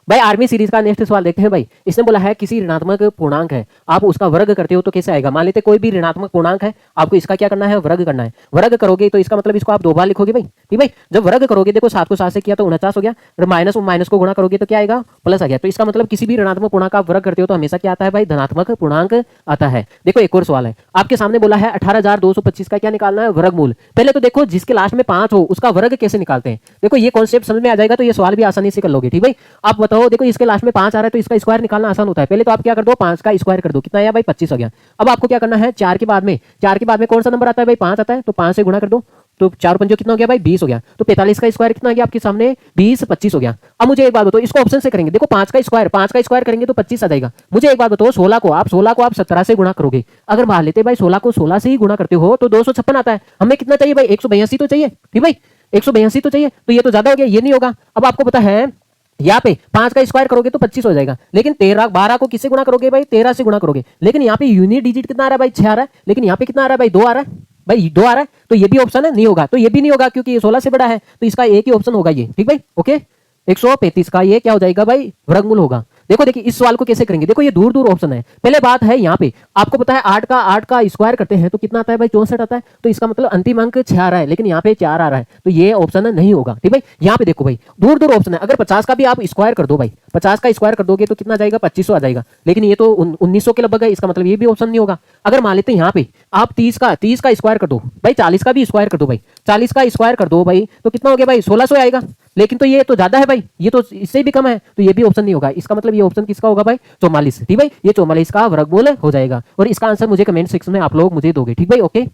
भाई army series का next सवाल देखते हैं भाई। इसने बोला है किसी ऋणात्मक पूर्णांक है, आप उसका वर्ग करते हो तो कैसे आएगा। मान लेते कोई भी ऋणात्मक पूर्णांक है, आपको इसका क्या करना है, वर्ग करना है। वर्ग करोगे तो इसका मतलब इसको आप 2 बार लिखोगे भाई। ठीक भाई, जब वर्ग करोगे देखो 7 को 7 से किया तो 49 हो गया, और माइनस माइनस को गुणा करोगे तो क्या आएगा, प्लस आ गया। तो इसका मतलब किसी भी ऋणात्मक पूर्णांक का आप वर्ग करते हो तो हमेशा क्या आता है भाई, धनात्मक पूर्णांक आता है। देखो एक और सवाल है, आपके सामने बोला है 18,225 का क्या निकालना है, वर्गमूल। पहले तो देखो जिसके लास्ट में 5 हो उसका वर्ग कैसे निकालते हैं। देखो ये कॉन्सेप्ट समझ में आ जाएगा तो ये सवाल भी आसानी से कर लोगे। ठीक भाई, आप बताओ, देखो इसके लास्ट में 5 आ रहा है तो इसका स्क्वायर निकालना आसान होता है। पहले तो आप क्या कर दो, 5 का स्क्वायर कर दो, कितना आया भाई, 25 हो गया। अब आपको क्या करना है, 4 के बाद में कौन सा नंबर आता है भाई, 5 आता है, तो 5 से गुणा कर दो, तो 4 पंजो कितना हो गया भाई, 20 हो गया। तो 45 का स्क्वायर कितना आ गया आपके सामने, 20 25 हो गया। अब मुझे एक बात बताओ, इसको ऑप्शन से करेंगे, देखो 5 का स्क्वायर करेंगे तो 25 आ जाएगा। मुझे एक बात बताओ, 16 को आप 17 से गुणा करोगे, अगर मान लेते भाई 16 को 16 से ही गुणा करते हो तो 256 आता है। हमें कितना चाहिए भाई, 182 तो चाहिए। ठीक भाई, 182 तो चाहिए, तो ये तो ज्यादा हो गया, ये नहीं होगा। अब आपको पता है यहाँ पे 5 का स्क्वायर करोगे तो 25 हो जाएगा, लेकिन 12 को किससे गुणा करोगे भाई, 13 से गुणा करोगे। लेकिन यहाँ पे यूनिट डिजिट कितना आ रहा है भाई, 6 आ रहा है, लेकिन यहाँ पे कितना आ रहा है भाई, 2 आ रहा है भाई, 2 आ रहा है। तो ये भी ऑप्शन है, नहीं होगा, तो ये भी नहीं होगा क्योंकि ये 16 से बड़ा है, तो इसका एक ही ऑप्शन होगा ये। ठीक भाई, ओके, 135 का ये क्या हो जाएगा भाई, वर्गमूल होगा। देखो देखिए इस सवाल को कैसे करेंगे, देखो ये दूर दूर ऑप्शन है। पहले बात है यहाँ पे आपको पता है 8 का स्क्वायर करते हैं तो कितना आता है भाई, 64 आता है। तो इसका मतलब अंतिम अंक 6 आ रहा है, लेकिन यहाँ पे 4 आ रहा है, तो ये ऑप्शन नहीं होगा। ठीक भाई, यहाँ पे देखो भाई दूर दूर ऑप्शन है। अगर 50 का भी आप स्क्वायर कर दो भाई, 50 का स्क्वायर कर दोगे तो कितना जाएगा, 2500 आ जाएगा, लेकिन ये तो 1900 के लगभग है, इसका मतलब ये भी ऑप्शन नहीं होगा। अगर मान लेते हैं यहाँ पे आप 30 का स्क्वायर कर दो भाई, 40 का भी स्क्वायर कर दो भाई, 40 का स्क्वायर कर दो भाई, तो कितना हो गया भाई, 1600 आएगा। लेकिन तो ये तो ज्यादा है भाई, ये तो इससे भी कम है, तो ये भी ऑप्शन नहीं होगा। इसका मतलब ये ऑप्शन किसका होगा भाई, 44। ठीक भाई, ये 44 का वर्गमूल हो जाएगा, और इसका आंसर मुझे कमेंट सेक्शन में आप लोग मुझे दोगे। ठीक भाई, ओके।